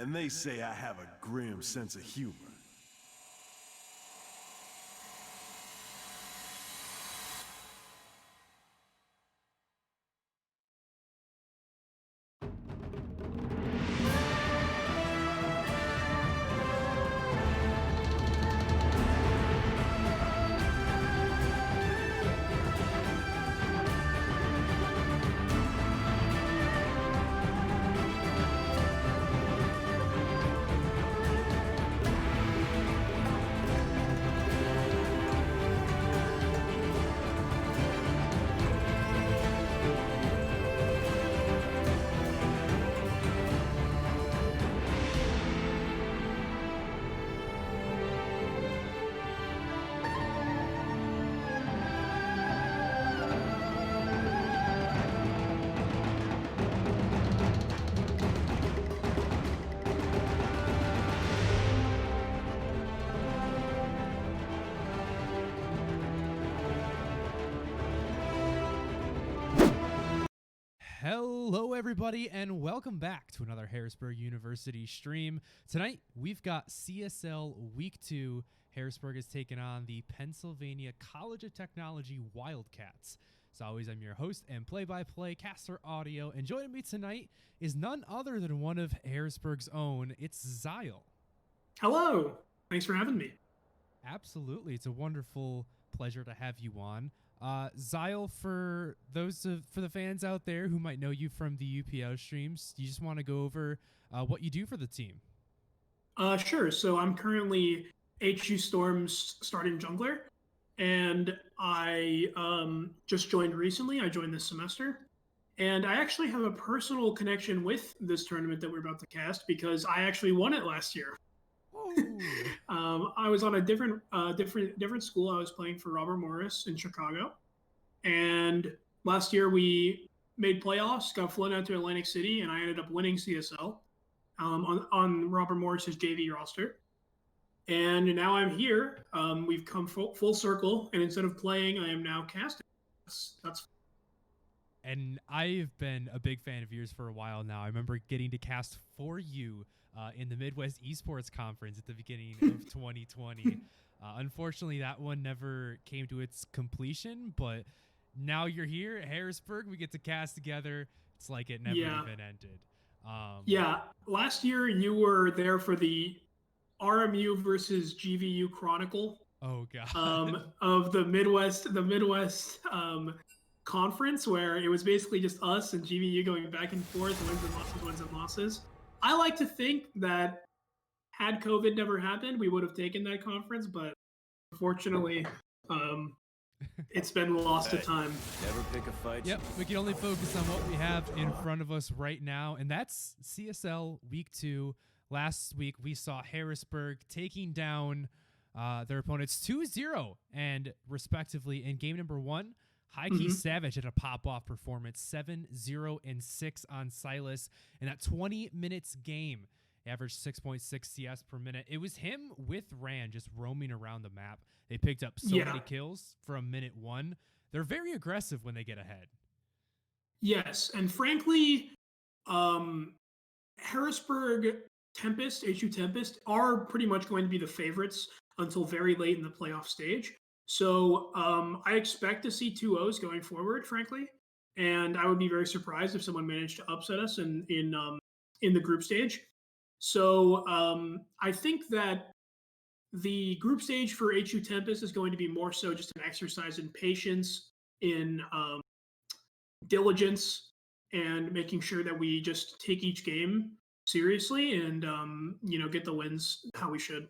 And they say I have a grim sense of humor. Hello, everybody, and welcome back to another Harrisburg University stream. Tonight, we've got CSL Week 2. Harrisburg is taking on the Pennsylvania College of Technology Wildcats. As always, I'm your host and play-by-play caster audio, and joining me tonight is none other than one of Harrisburg's own. It's Zyle. Hello. Thanks for having me. Absolutely. It's a wonderful pleasure to have you on. Zyle, for the fans out there who might know you from the UPL streams, do you just want to go over what you do for the team? Sure. So I'm currently HU Storm's starting jungler, and I just joined recently. I joined this semester, and I actually have a personal connection with this tournament that we're about to cast because I actually won it last year. I was on a different school. I was playing for Robert Morris in Chicago, and last year we made playoffs, got flown out to Atlantic City, and I ended up winning CSL on Robert Morris's JV roster. And now I'm here. We've come full circle, and instead of playing, I am now casting. That's. And I've been a big fan of yours for a while now. I remember getting to cast for you in the Midwest Esports Conference at the beginning of 2020. Unfortunately, that one never came to its completion, but now you're here at Harrisburg. We get to cast together. It's like it never even ended. Yeah, last year you were there for the RMU versus GVU Chronicle. Oh god. Of the Midwest conference, where it was basically just us and GVU going back and forth, wins and losses. I like to think that had COVID never happened, we would have taken that conference, but unfortunately, it's been lost to time. Never pick a fight. Yep, we can only focus on what we have in front of us right now, and that's CSL Week 2. Last week, we saw Harrisburg taking down their opponents 2-0, and respectively in game number 1, High Key Savage had a pop-off performance, 7-0-6 on Silas in that 20 minutes game. Averaged 6.6 CS per minute. It was him with Rand just roaming around the map. They picked up so many kills from minute 1. They're very aggressive when they get ahead. Yes, and frankly, Harrisburg Tempest, HU Tempest, are pretty much going to be the favorites until very late in the playoff stage. So I expect to see 2-0s going forward, frankly, and I would be very surprised if someone managed to upset us in the group stage. So I think that the group stage for HU Tempest is going to be more so just an exercise in patience, in diligence, and making sure that we just take each game seriously and get the wins how we should.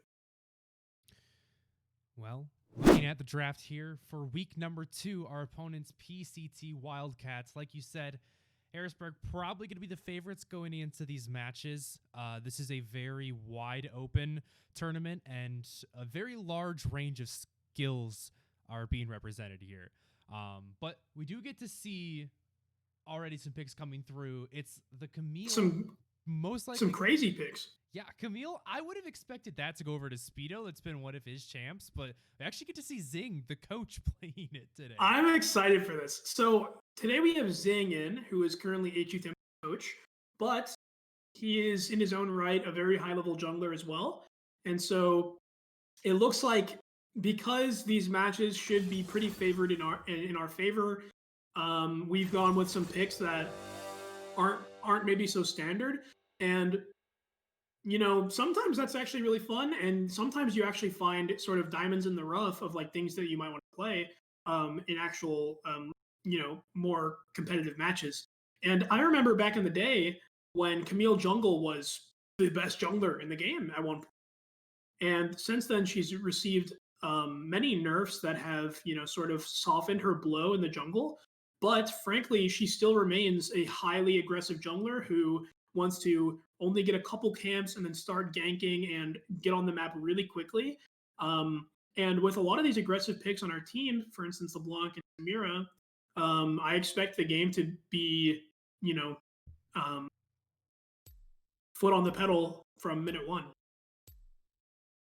Well, looking at the draft here for week number 2, our opponents PCT Wildcats. Like you said, Harrisburg probably going to be the favorites going into these matches. This is a very wide open tournament, and a very large range of skills are being represented here. But we do get to see already some picks coming through. It's the Camille. Most likely some crazy picks. Yeah, Camille, I would have expected that to go over to Speedo. That's been one of his champs, but we actually get to see Zing, the coach, playing it today. I'm excited for this. So today we have Zing in, who is currently HU Tempest coach, but he is in his own right a very high level jungler as well. And so it looks like because these matches should be pretty favored in our favor, we've gone with some picks that aren't maybe so standard. And sometimes that's actually really fun, and sometimes you actually find sort of diamonds in the rough of like things that you might want to play in actual more competitive matches. And I remember back in the day when Camille Jungle was the best jungler in the game at one point. And since then, she's received many nerfs that have, sort of softened her blow in the jungle. But frankly, she still remains a highly aggressive jungler who wants to only get a couple camps and then start ganking and get on the map really quickly. And with a lot of these aggressive picks on our team, for instance, LeBlanc and Samira, I expect the game to be, um, foot on the pedal from minute one.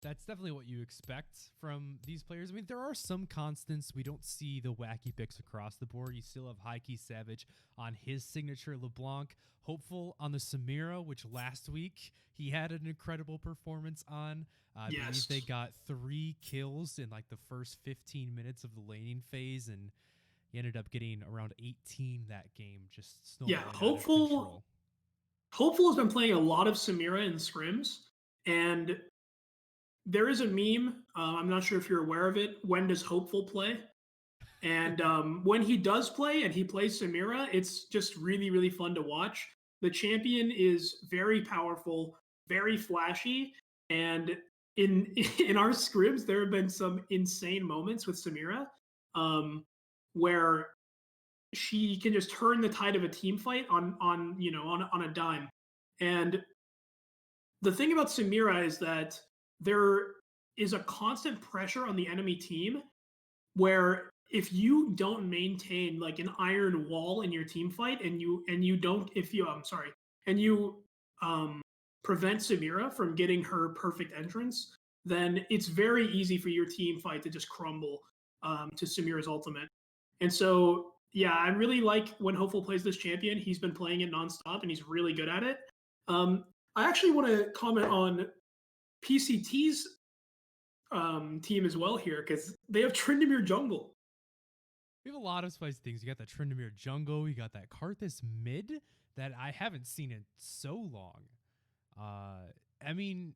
That's definitely what you expect from these players. I mean, there are some constants. We don't see the wacky picks across the board. You still have High Key Savage on his signature LeBlanc. Hopeful on the Samira, which last week he had an incredible performance on. I believe they got 3 kills in like the first 15 minutes of the laning phase, and he ended up getting around 18 that game. Just snowballing out of control. Hopeful has been playing a lot of Samira in scrims, and there is a meme. I'm not sure if you're aware of it. When does Hopeful play? And when he does play and he plays Samira, it's just really, really fun to watch. The champion is very powerful, very flashy, and in our scrims, there have been some insane moments with Samira where she can just turn the tide of a team fight on a dime. And the thing about Samira is that there is a constant pressure on the enemy team where if you don't maintain like an iron wall in your team fight and you prevent Samira from getting her perfect entrance, then it's very easy for your team fight to just crumble to Samira's ultimate. And so yeah, I really like when Hopeful plays this champion. He's been playing it nonstop and he's really good at it. I actually want to comment on PCT's team as well here because they have Tryndamere jungle. We have a lot of spicy things. You got that Tryndamere jungle. You got that Karthus mid that I haven't seen in so long. I mean,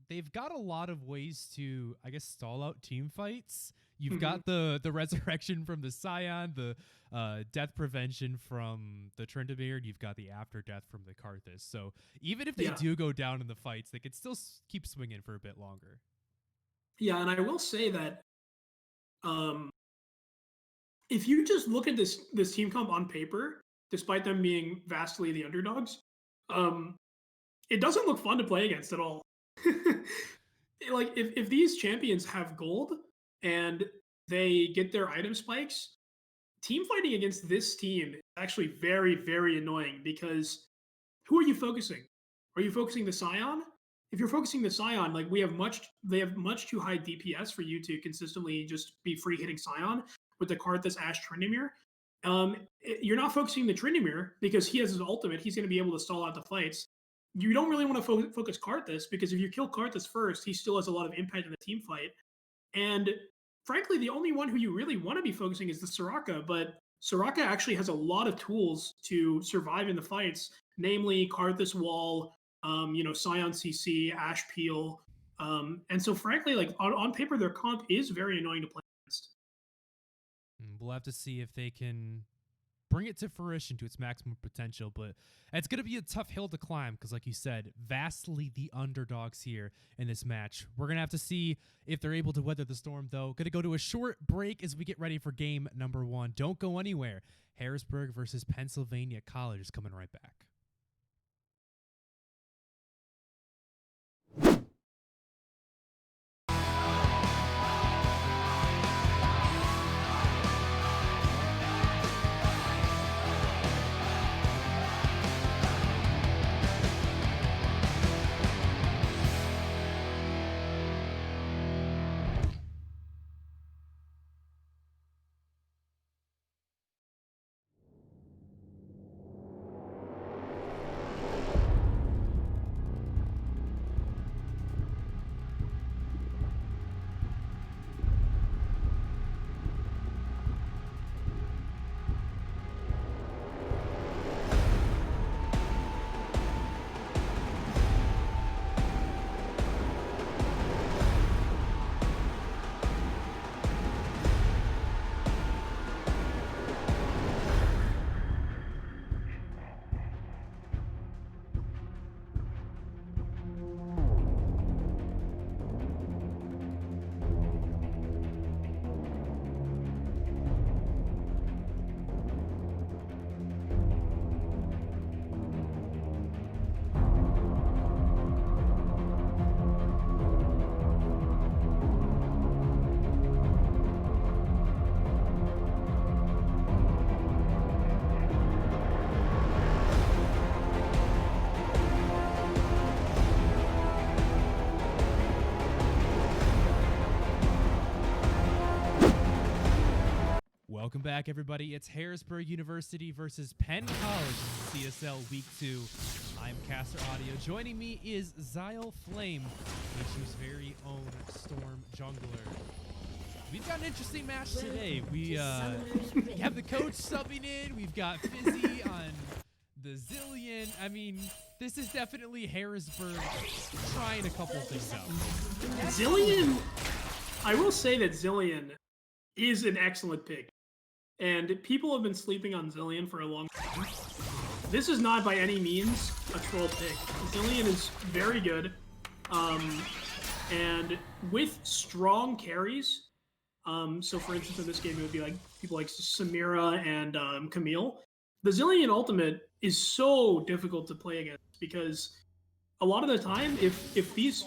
they've got a lot of ways to, I guess, stall out team fights. You've got the resurrection from the Scion, the death prevention from the Tryndamere, and you've got the after death from the Karthus. So even if they do go down in the fights, they could still keep swinging for a bit longer. Yeah, and I will say that if you just look at this team comp on paper, despite them being vastly the underdogs, it doesn't look fun to play against at all. Like if these champions have gold and they get their item spikes, team fighting against this team is actually very, very annoying because who are you focusing? Are you focusing the Scion? If you're focusing the Scion, like they have much too high DPS for you to consistently just be free hitting Scion with the Karthus Ashe Tryndamere. You're not focusing the Tryndamere because he has his ultimate. He's going to be able to stall out the fights. You don't really want to focus Karthus because if you kill Karthus first, he still has a lot of impact in the team fight. And frankly, the only one who you really want to be focusing is the Soraka, but Soraka actually has a lot of tools to survive in the fights, namely Karthus Wall, Scion CC, Ashe Peel. And so frankly, like on paper, their comp is very annoying to play against. We'll have to see if they can bring it to fruition to its maximum potential, but it's going to be a tough hill to climb because, like you said, vastly the underdogs here in this match. We're going to have to see if they're able to weather the storm, though. Going to go to a short break as we get ready for game number 1. Don't go anywhere. Harrisburg versus Pennsylvania College is coming right back. back, everybody. It's Harrisburg University versus Penn College CSL Week 2. I'm Caster Audio. Joining me is Zyle Flame, HU's very own Storm Jungler. We've got an interesting match today. We have the coach subbing in. We've got Fizzy on the Zillion. I mean, this is definitely Harrisburg trying a couple things out. Zillion, I will say that Zillion is an excellent pick. And people have been sleeping on Zillion for a long time. This is not by any means a troll pick. Zillion is very good. And with strong carries, so for instance in this game it would be like people like Samira and Camille. The Zillion ultimate is so difficult to play against because a lot of the time if these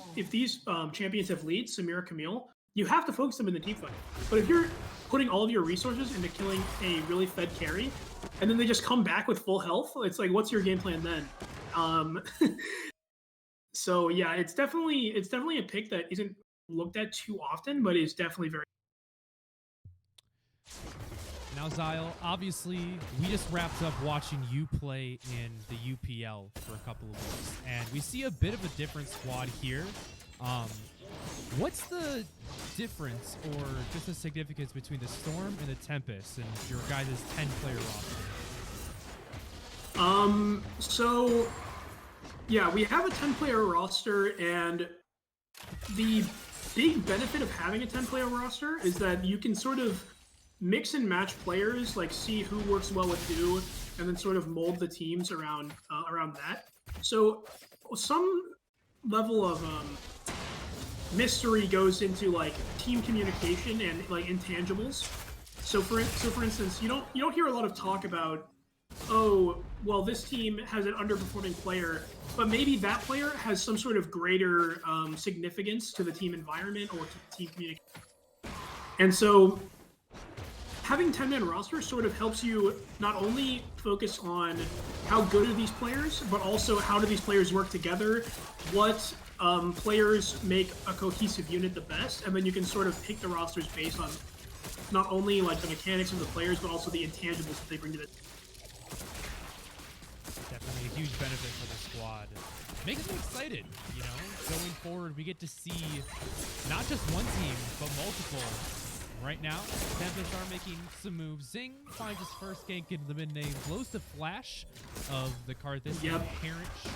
champions have leads, Samira, Camille, you have to focus them in the team fight. But if you're putting all of your resources into killing a really fed carry, and then they just come back with full health, it's like, what's your game plan then? So yeah, it's definitely a pick that isn't looked at too often, but is definitely very. Now, Zyle, obviously, we just wrapped up watching you play in the UPL for a couple of weeks, and we see a bit of a different squad here. What's the difference or just the significance between the Storm and the Tempest and your guys' 10-player roster? So, yeah, we have a 10-player roster, and the big benefit of having a 10-player roster is that you can sort of mix and match players, like see who works well with who, and then sort of mold the teams around that. So some level of mystery goes into like team communication and like intangibles. So for instance, you don't hear a lot of talk about, oh, well, this team has an underperforming player, but maybe that player has some sort of greater significance to the team environment or to team communication. And so having 10-man roster sort of helps you not only focus on how good are these players, but also how do these players work together, what players make a cohesive unit the best, and then you can sort of pick the rosters based on not only like the mechanics of the players, but also the intangibles that they bring to the team. Definitely a huge benefit for the squad. Makes me excited, you know? Going forward, we get to see not just one team, but multiple. Right now, Tempest are making some moves. Zing finds his first gank into the mid lane, blows the flash of the Karthus inherent shooter.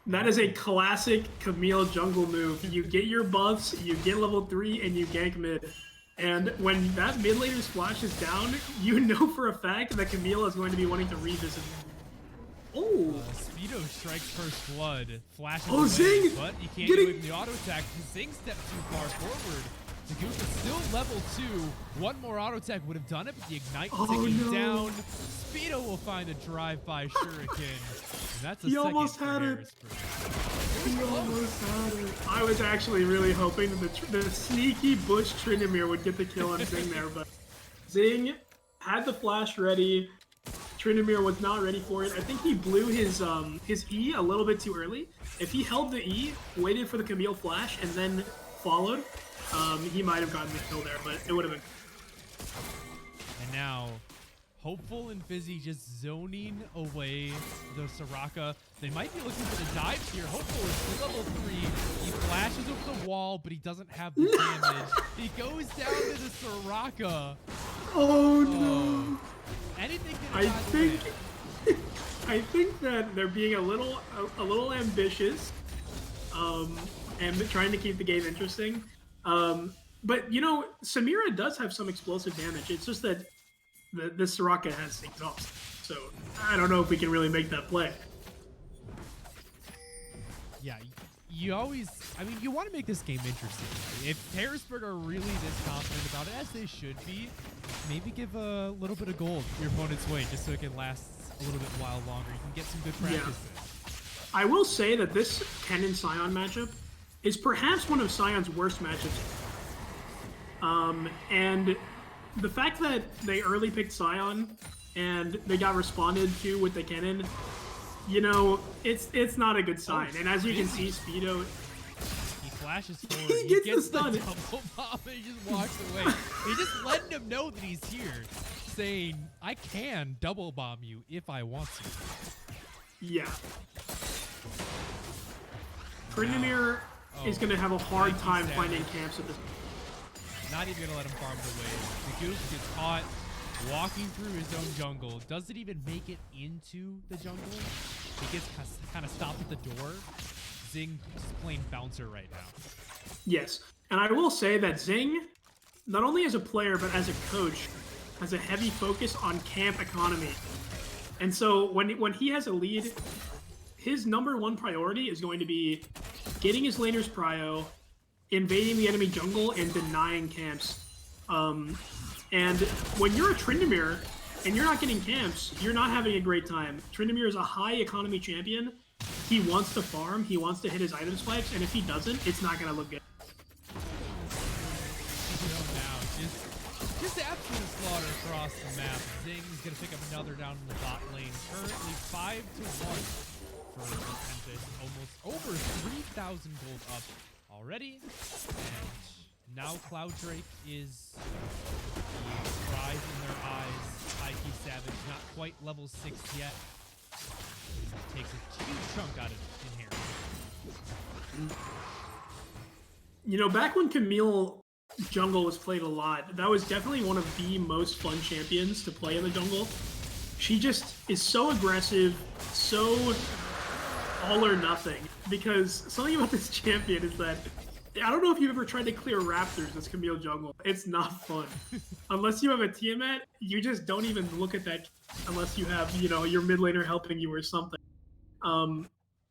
That is a classic Camille jungle move. You get your buffs, you get level 3, and you gank mid. And when that mid laner's flash is down, you know for a fact that Camille is going to be wanting to revisit. Oh! Speedo strikes first blood, flashes away, Zing! But you can't get away from the auto attack. Zing steps too far forward. The Goose is still level 2. One more auto attack would have done it, but the Ignite ticking down. Speedo will find a drive-by Shuriken. And that's a he second almost had it. He almost had it. I was actually really hoping that the sneaky Bush Tryndamere would get the kill on Zing there, but Zing had the flash ready. Tryndamere was not ready for it. I think he blew his E a little bit too early. If he held the E, waited for the Camille flash, and then followed, he might have gotten the kill there, but it would have been. And now, Hopeful and Fizzy just zoning away the Soraka. They might be looking for the dives here. Hopeful is still level 3. He flashes over the wall, but he doesnn't have the damage. He goes down to the Soraka. Oh no! Anything I think that they're being a little ambitious, and trying to keep the game interesting. But you know, Samira does have some explosive damage. It's just that the Soraka has exhaust. So I don't know if we can really make that play. Yeah, you always, I mean, you want to make this game interesting. If Harrisburg are really this confident about it, as they should be, maybe give a little bit of gold your opponent's way just so it can last a little bit while longer. You can get some good practice. Yeah. I will say that this Kennen Sion matchup is perhaps one of Sion's worst matchups. And the fact that they early picked Sion and they got responded to with the Kennen, you know, it's not a good sign. And as you can see, Speedo, he flashes forward. He gets the stun. Double bomb and he just walks away. He just letting him know that he's here. saying I can double bomb you if I want to. Yeah. Tryndamere is going to have a hard time finding camps at this. Not even gonna let him farm the wave. The Goose gets caught walking through his own jungle. Doesn't even make it into the jungle. He gets kind of stopped at the door. Zing just playing bouncer right now. Yes, and I will say that Zing, not only as a player but as a coach, has a heavy focus on camp economy. And so when he has a lead, his #1 priority is going to be getting his laners prio, invading the enemy jungle, and denying camps. And when you're a Tryndamere and you're not getting camps, you're not having a great time. Tryndamere is a high economy champion. He wants to farm, he wants to hit his item swipes, and if he doesn't, it's not going to look good. Just absolute slaughter across the map. Zing's going to pick up another down in the bot lane. Currently 5-1 for Tempest. Almost over 3,000 gold up already. And now Cloud Drake is the prize in their eyes. Ikey Savage, not quite level 6 yet. Takes a huge chunk out of it in here. You know, back when Camille jungle was played a lot, that was definitely one of the most fun champions to play in the jungle. She just is so aggressive, so all or nothing. Because something about this champion is that I don't know if you've ever tried to clear Raptors as Camille jungle. It's not fun. Unless you have a Tiamat, you just don't even look at that unless you have, you know, your mid laner helping you or something.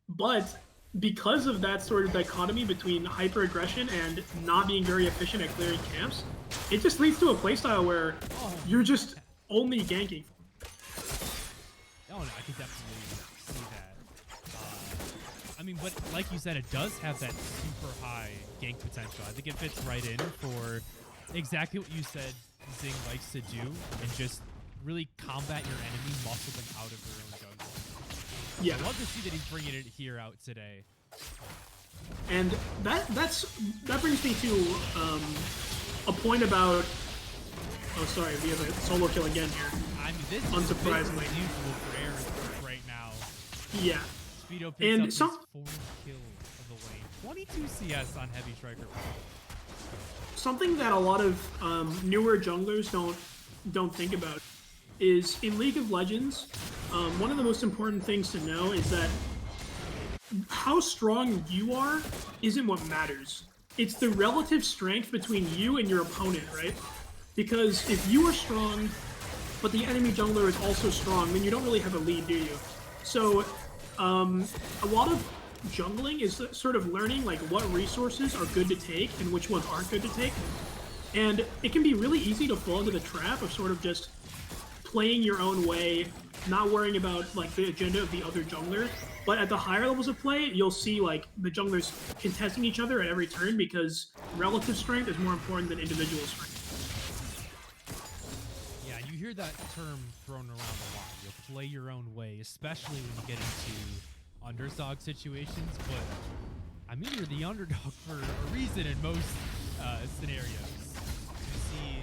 But because of that sort of dichotomy between hyper aggression and not being very efficient at clearing camps, it just leads to a playstyle where you're just only ganking. Oh no, I can definitely see that. I mean, but like you said, it does have that super high gank potential. I think it fits right in for exactly what you said Zing likes to do, and just really combat your enemy, muscle them out of their own jungle. Yeah, I love to see that he's bringing it here out today. And that brings me to a point about. Oh, sorry, we have a solo kill again here. I mean, this unsurprisingly is unusual for Ares right now. Yeah. Speedo picks up his 4th kill of the lane. 22 CS on Heavy Striker. Something that a lot of newer junglers don't think about is in League of Legends, one of the most important things to know is that how strong you are isn't what matters. It's the relative strength between you and your opponent, right? Because if you are strong, but the enemy jungler is also strong, then you don't really have a lead, do you? So, a lot of jungling is sort of learning like what resources are good to take and which ones aren't good to take. And it can be really easy to fall into the trap of sort of just playing your own way, not worrying about like the agenda of the other jungler. But at the higher levels of play, you'll see like the junglers contesting each other at every turn because relative strength is more important than individual strength. Yeah, you hear that term thrown around a lot. You'll play your own way, especially when you get into underdog situations. But I mean, you're the underdog for a reason in most scenarios.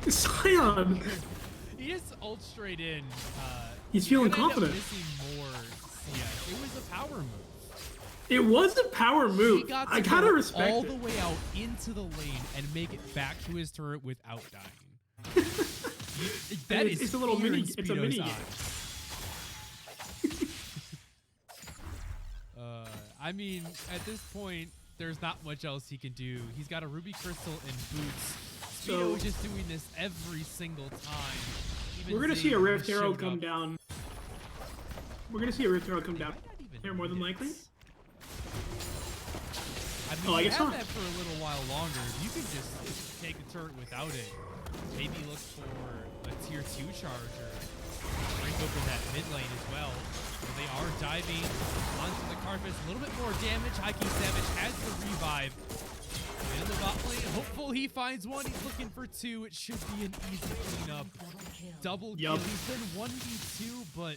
You see, Sion! He just ult straight in. He's feeling confident. Missing more CS. It was a power move. It was a power move. I gotta respect it. All the way out into the lane and make it back to his turret without dying. That is it's a little mini. It's a mini game. I mean, at this point, there's not much else he can do. He's got a Ruby Crystal and boots. Speedo is just doing this every single time. Even we're gonna see a Rift Arrow come down. We're gonna see a Rift Arrow come down. Here, more than likely. I mean, I guess have that for a little while longer. You can just take a turret without it. Maybe look for a tier 2 charge or break open that mid lane as well. So they are diving onto the carpet. A little bit more damage. Ikey Savage has the revive. In the bot lane, hopeful he finds one. He's looking for 2. It should be an easy cleanup. Double kill. He's been 1v2, but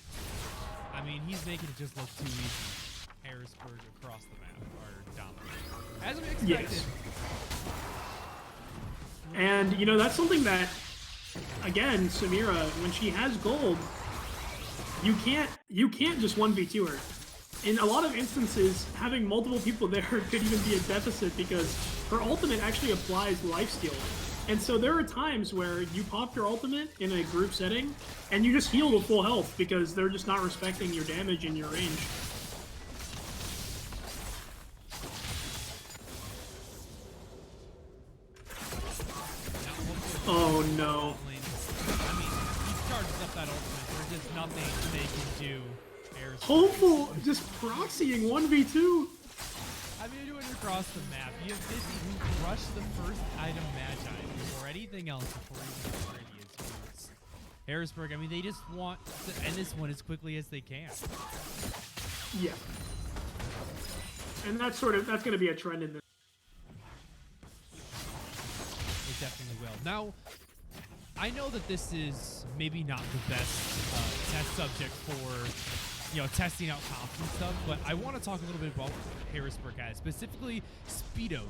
I mean, he's making it just look too easy. Harrisburg across the map are dominant, as we expected. Yes. And you know, that's something that again, Samira, when she has gold, you can't just 1v2 her. In a lot of instances, having multiple people there could even be a deficit because her ultimate actually applies lifesteal. And so there are times where you pop your ultimate in a group setting and you just heal to full health because they're just not respecting your damage and your range. Oh no. I mean, he charges up that ultimate. There's just nothing they can do. Hopeful, just proxying 1v2. I mean, you're doing it across the map. You have Fizzy who crushed the first item Magi before anything else, before even the radius boots. Harrisburg, I mean, they just want to end this one as quickly as they can. Yeah. And that's going to be a trend in this. It definitely will. Now, I know that this is maybe not the best test subject for, testing out comps and stuff, but I want to talk a little bit about Harrisburg guys, specifically Speedo.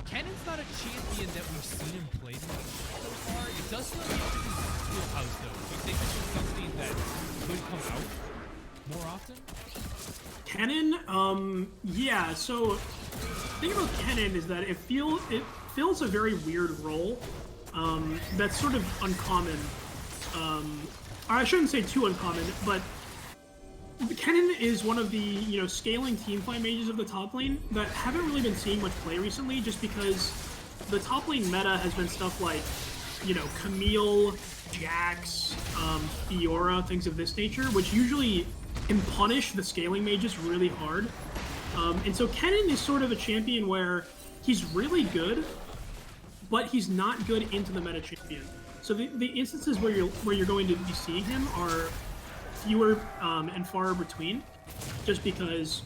Kennon's not a champion that we've seen him play much so far. It does feel like his wheelhouse, though. Do you think this is something that could come out more often? Kennen, yeah. So the thing about Kennen is that it fills a very weird role. That's sort of uncommon. I shouldn't say too uncommon, but Kennen is one of the, scaling teamfight mages of the top lane that haven't really been seeing much play recently just because the top lane meta has been stuff like, Camille, Jax, Fiora, things of this nature, which usually can punish the scaling mages really hard. And so Kennen is sort of a champion where he's really good, but he's not good into the meta champion. So the instances where you're going to be seeing him are fewer and far between, just because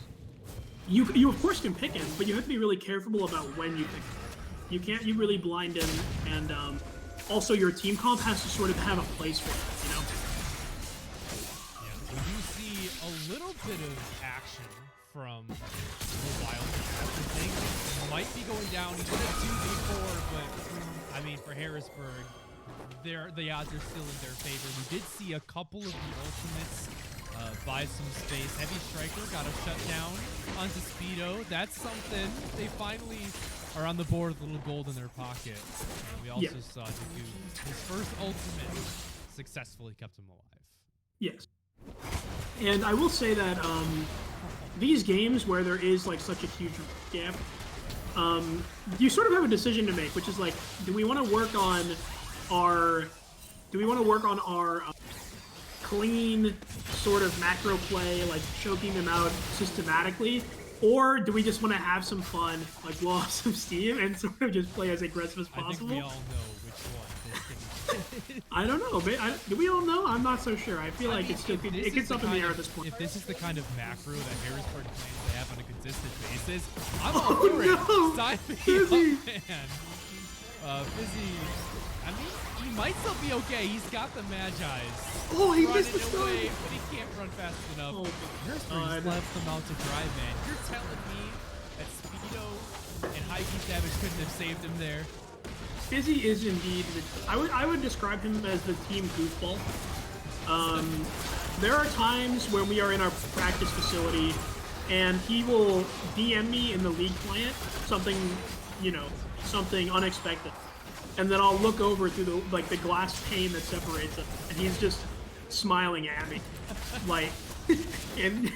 you of course can pick him, but you have to be really careful about when you pick him. You really blind him, and also your team comp has to sort of have a place for him, Yeah, we do see a little bit of action from the Wildcats. I think it might be going down even at 2v4, but I mean, for Harrisburg, the odds are still in their favor. We did see a couple of the ultimates buy some space. Heavy Striker got a shutdown onto Speedo. That's something. They finally are on the board with a little gold in their pocket. And we also saw Dugu, his first ultimate successfully kept him alive. Yes. And I will say that these games where there is like such a huge gap, you sort of have a decision to make, which is like, do we want to work on our clean sort of macro play, like choking them out systematically, or do we just want to have some fun, like blow off some steam and sort of just play as aggressive as possible? I think we all know which one. I don't know. Do we all know? I'm not so sure. I feel like it gets up in the air at this point. If this is the kind of macro that Harrisburg plans to have on a consistent basis, I'm all for it. Sign me up, man. Fizzy, I mean, he might still be okay. He's got the Magi's. Oh, he missed the stun. Away, but he can't run fast enough. Harrisburg just left them out to dry, man. You're telling me that Speedo and Hikey Savage couldn't have saved him there? Fizzy is indeed, I would describe him as the team goofball. There are times when we are in our practice facility and he will DM me in the league client something unexpected. And then I'll look over through the glass pane that separates us, and he's just smiling at me, like, and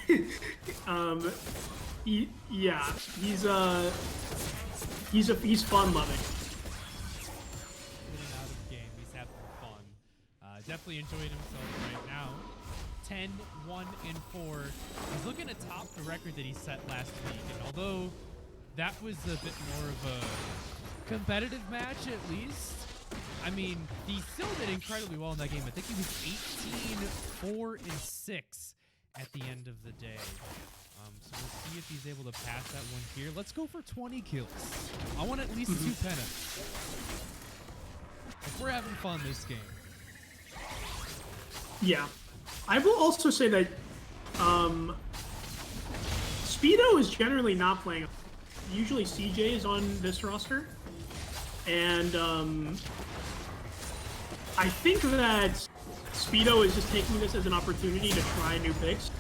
he's fun loving. In and out of the game, he's having fun. Definitely enjoying himself right now. 10-1-4. He's looking to top the record that he set last week, and although that was a bit more of a competitive match, at least. I mean, he still did incredibly well in that game. I think he was 18-4-6 at the end of the day. So we'll see if he's able to pass that one here. Let's go for 20 kills. I want at least 2 pennants. If we're having fun this game. Yeah. I will also say that Speedo is generally not playing. Usually CJ is on this roster. And I think that Speedo is just taking this as an opportunity to try new picks,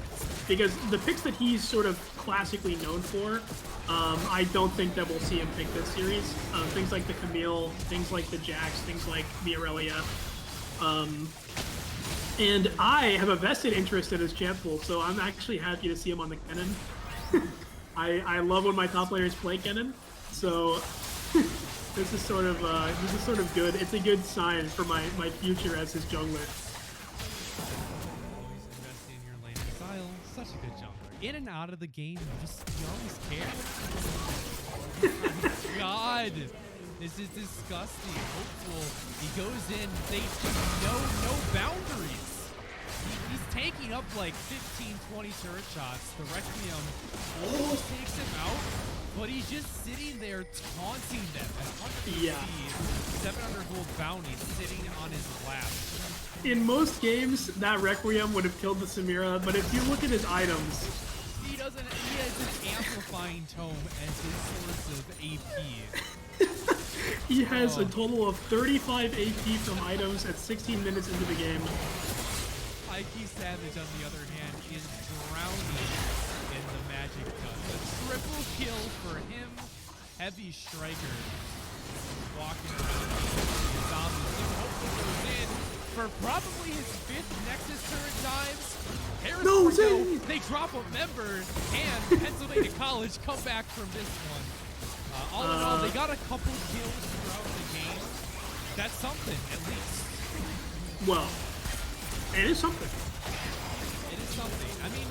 because the picks that he's sort of classically known for, I don't think that we'll see him pick this series. Things like the Camille, things like the Jax, things like the Aurelia. And I have a vested interest in his champ pool, so I'm actually happy to see him on the Kennen. I love when my top players play Kennen, so this is sort of good. It's a good sign for my future as his jungler. Always investing in your lane style. Such a good jungler. In and out of the game, you always care. Oh God, this is disgusting. Hopeful. He goes in. They no boundaries. He's taking up like 15, 20 turret shots. The Requiem almost takes him out, but he's just sitting there taunting them at 100 Yeah. speed, 700 gold bounty sitting on his lap. In most games, that Requiem would have killed the Samira, but if you look at his items, He has an amplifying tome as his source of AP. he has a total of 35 AP from items at 16 minutes into the game. Ike Savage, on the other hand, is drowning in the magic dust. A triple kill for him. Heavy striker walking around. Zombies. Hopefully goes in for probably his 5th Nexus turret dives. No, Harrisburg, they drop a member, and Pennsylvania College come back from this one. All in all, they got a couple kills throughout the game. That's something, at least. Well, it is something. It is something. I mean,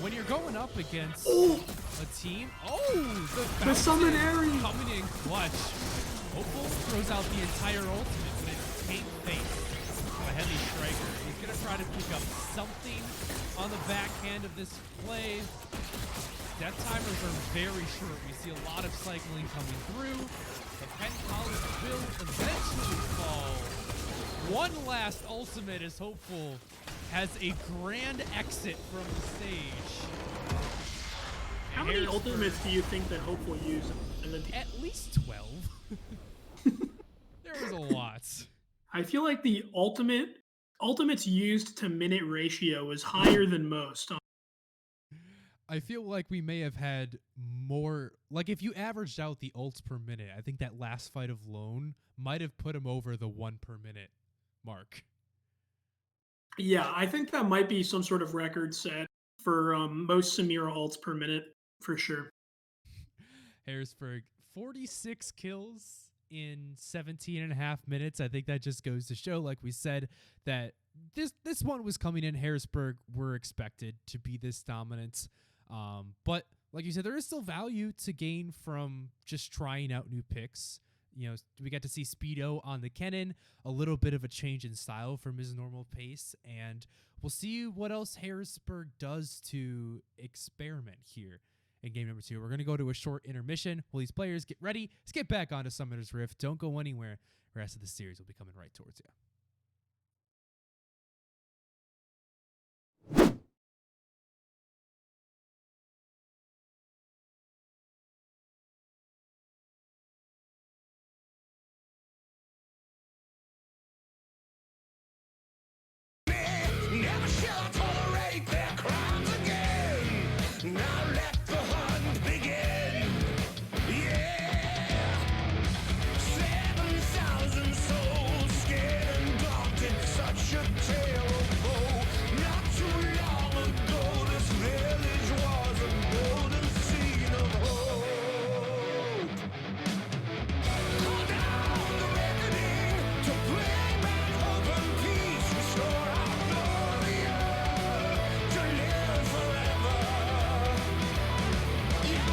when you're going up against a team, the summon Aerie coming in clutch. Hopeful throws out the entire ultimate, but it's Kate Face, a heavy striker. He's gonna try to pick up something on the backhand of this play. Death timers are very short. We see a lot of cycling coming through. The Penn College will eventually fall. One last ultimate as Hopeful has a grand exit from the stage. How many ultimates do you think that Hopeful used in the team? At least 12. There was a lot. I feel like the ultimates used to minute ratio is higher than most. I feel like we may have had more, like if you averaged out the ults per minute, I think that last fight of Lone might have put him over the 1 per minute mark. Yeah, I think that might be some sort of record set for most Samira ults per minute, for sure. Harrisburg, 46 kills in 17 and a half minutes. I think that just goes to show, like we said, that this one was coming in. Harrisburg were expected to be this dominant. But like you said, there is still value to gain from just trying out new picks. You know, we got to see Speedo on the Kennen, a little bit of a change in style from his normal pace, and we'll see what else Harrisburg does to experiment here in game number 2. We're going to go to a short intermission. Will these players get ready? Let's get back onto Summoner's Rift. Don't go anywhere. The rest of the series will be coming right towards you. Never shall tolerate their crimes again. Now let the hunt begin. Yeah. 7,000 souls scared and daunted, such a tale of woe. Not too long ago, this village was a golden scene of hope. Call down the reckoning to bring back hope and peace, restore our glory to live forever. Yeah,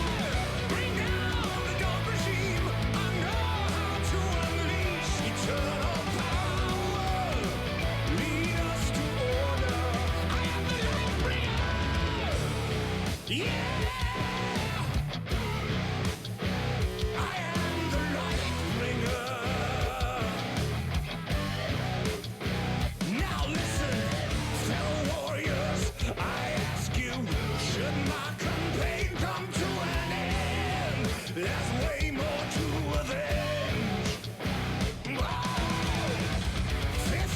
bring down the dark regime. I know how to unleash eternal power. Lead us to order. I am the light bringer. Yeah. I am the light bringer. Now listen, fellow warriors, I ask you, should my campaign come to an end? There's way more to avenge. Whoa! 50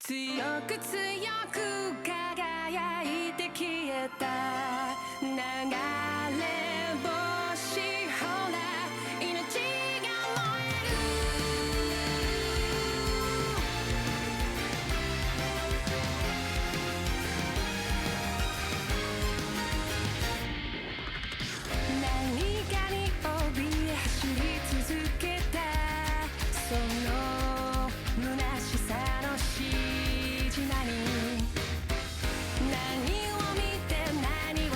強く強く輝いて消えた流れ星ほら命が燃える何かに怯え走り続けたその虚しさの指示何を見て何を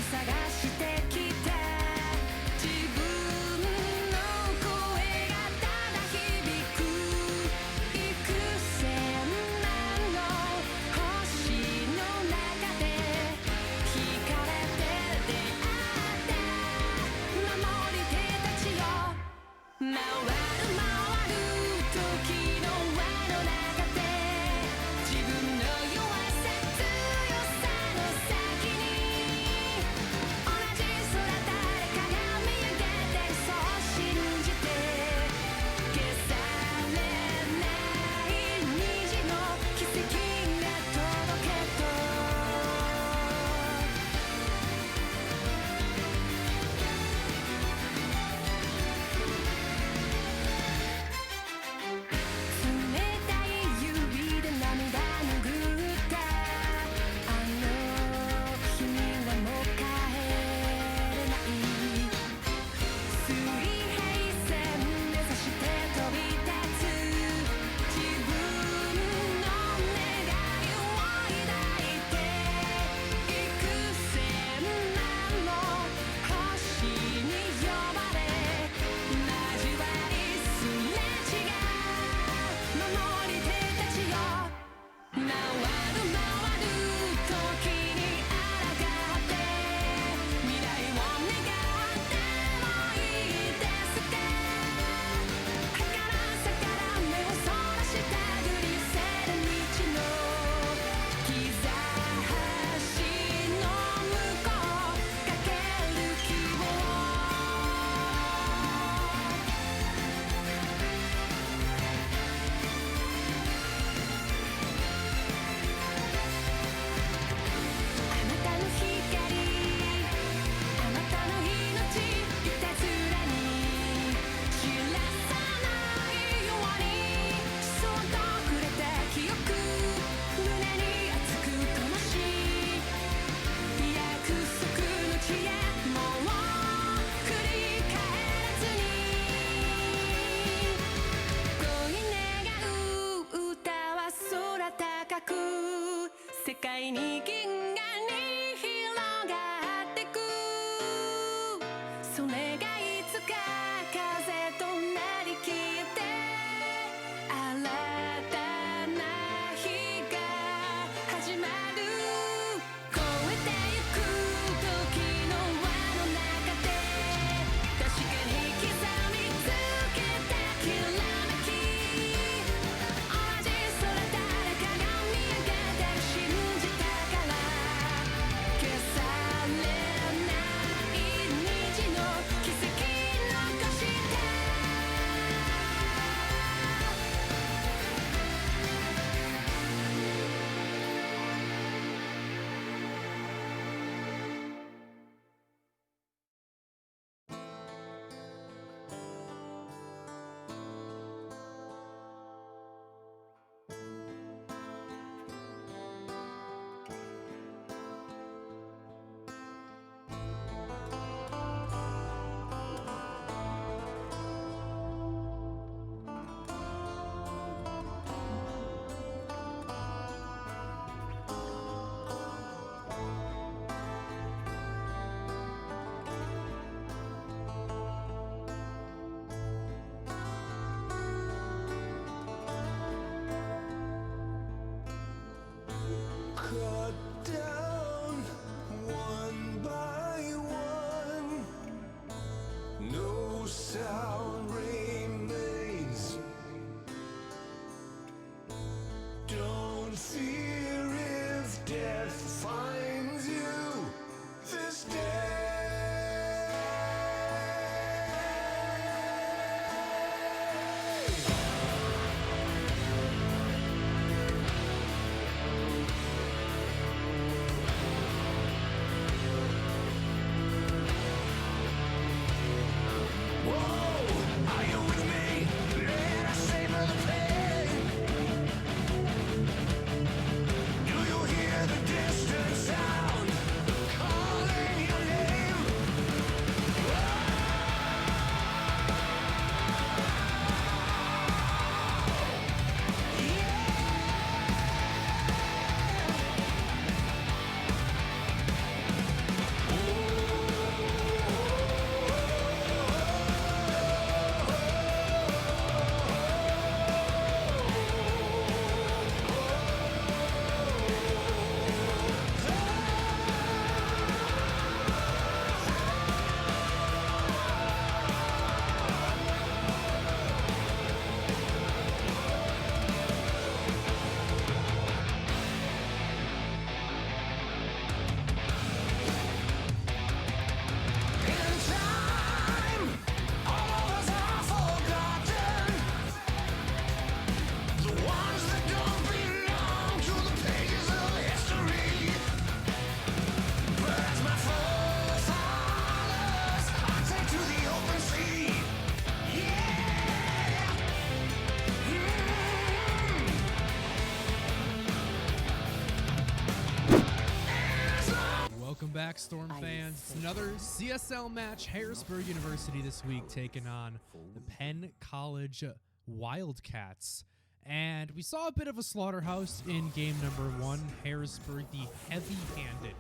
back, Storm fans. It's another CSL match. Harrisburg University this week taking on the Penn College Wildcats. And we saw a bit of a slaughterhouse in game number 1. Harrisburg, the heavy-handed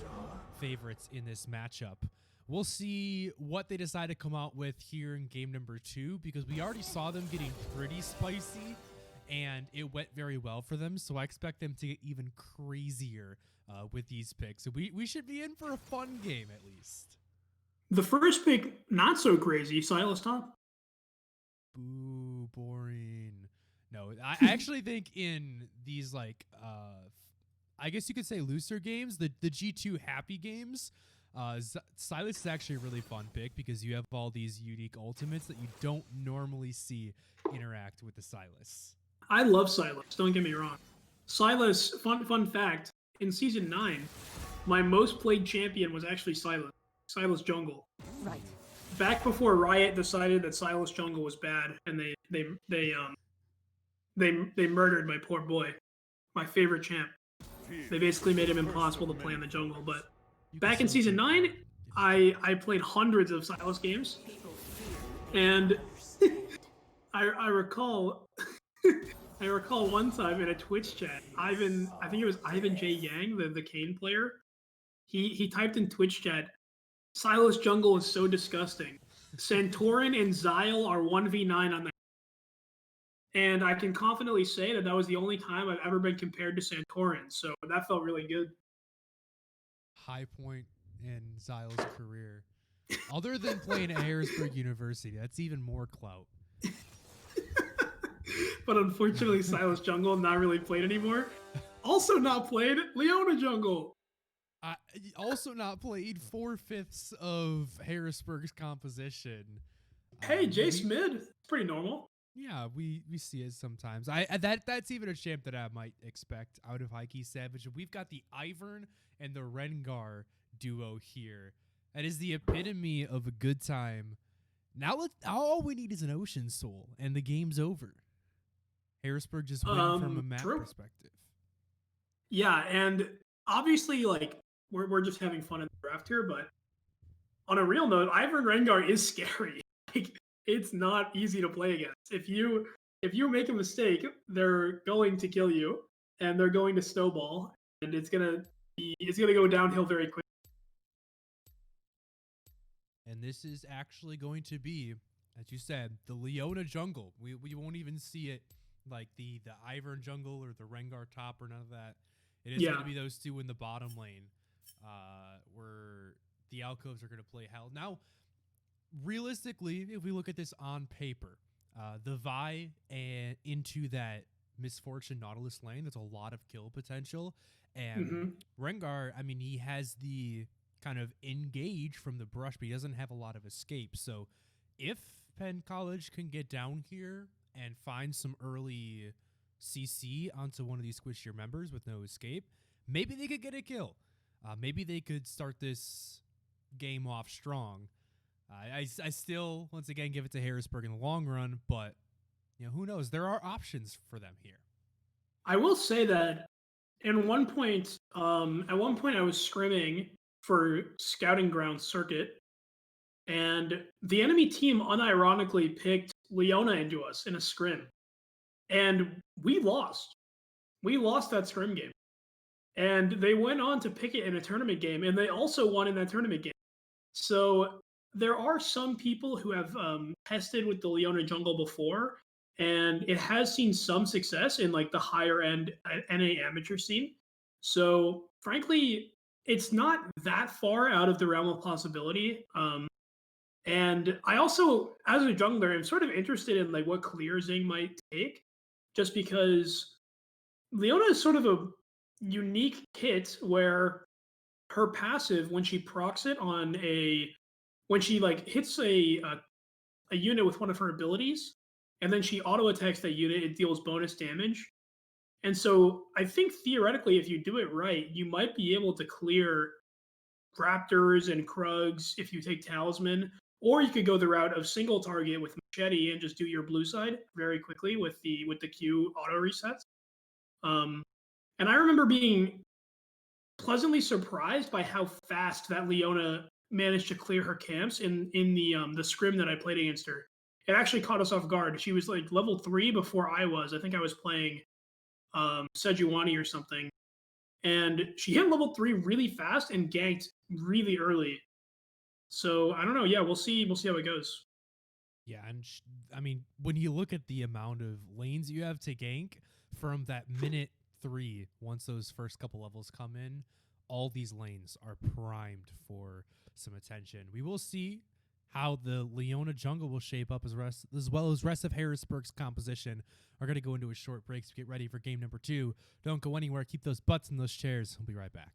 favorites in this matchup. We'll see what they decide to come out with here in game number 2, because we already saw them getting pretty spicy, and it went very well for them. So I expect them to get even crazier with these picks. So we should be in for a fun game at least. The first pick, not so crazy. Silas top. Boo, boring. No, I actually think in these, like, I guess you could say looser games, the G2 happy games, Silas is actually a really fun pick because you have all these unique ultimates that you don't normally see interact with the Silas. I love Silas, don't get me wrong. Silas, fun fact, in Season 9, my most played champion was actually Silas Jungle. Right. Back before Riot decided that Silas Jungle was bad, and they murdered my poor boy, my favorite champ. They basically made him impossible to play in the jungle. But back in Season 9, I played hundreds of Silas games, and I recall one time in a Twitch chat, I think it was Ivan J. Yang, the Kane player, he typed in Twitch chat, Silas Jungle is so disgusting. Santorin and Xyle are 1v9 on the. And I can confidently say that was the only time I've ever been compared to Santorin, so that felt really good. High point in Xyle's career. Other than playing at Harrisburg University, that's even more clout. But unfortunately, Silas Jungle not really played anymore. Also not played Leona Jungle. Also not played 4/5 of Harrisburg's composition. Hey, Jace mid, pretty normal. Yeah, we see it sometimes. That's even a champ that I might expect out of Heike Savage. We've got the Ivern and the Rengar duo here. That is the epitome of a good time. Now all we need is an Ocean Soul, and the game's over. Harrisburg just win from a map perspective. Yeah, and obviously, like, we're just having fun in the draft here, but on a real note, Ivern Rengar is scary. Like, it's not easy to play against. If you make a mistake, they're going to kill you, and they're going to snowball, and it's gonna go downhill very quickly. And this is actually going to be, as you said, the Leona jungle. We won't even see it like the Ivern jungle or the Rengar top or none of that. It is going to be those two in the bottom lane, where the alcoves are going to play hell. Now, realistically, if we look at this on paper, the Vi and into that Misfortune Nautilus lane, there's a lot of kill potential. And Rengar, I mean, he has the kind of engage from the brush, but he doesn't have a lot of escape. So if Penn College can get down here and find some early CC onto one of these squishier members with no escape, maybe they could get a kill. Maybe they could start this game off strong. I still, once again, give it to Harrisburg in the long run, but who knows? There are options for them here. I will say that at one point I was scrimming for Scouting Ground Circuit, and the enemy team unironically picked Leona into us in a scrim, and we lost. We lost that scrim game, and they went on to pick it in a tournament game, and they also won in that tournament game. So there are some people who have tested with the Leona jungle before, and it has seen some success in like the higher end NA amateur scene. So frankly, it's not that far out of the realm of possibility. And I also, as a jungler, am sort of interested in like what clear Zing might take, just because Leona is sort of a unique hit where her passive, when she procs it on when she like hits a unit with one of her abilities, and then she auto attacks that unit, it deals bonus damage. And so I think theoretically, if you do it right, you might be able to clear Raptors and Krugs if you take Talisman, or you could go the route of single target with Machete and just do your blue side very quickly with the Q auto resets. And I remember being pleasantly surprised by how fast that Leona managed to clear her camps in the scrim that I played against her. It actually caught us off guard. She was like level 3 before I was. I think I was playing Sejuani or something. And she hit level 3 really fast and ganked really early. So I don't know. Yeah, we'll see. We'll see how it goes. Yeah, and I mean, when you look at the amount of lanes you have to gank from that minute 3, once those first couple levels come in, all these lanes are primed for some attention. We will see how the Leona jungle will shape up as well as rest of Harrisburg's composition. Are going to go into a short break to get ready for game number 2. Don't go anywhere. Keep those butts in those chairs. We'll be right back.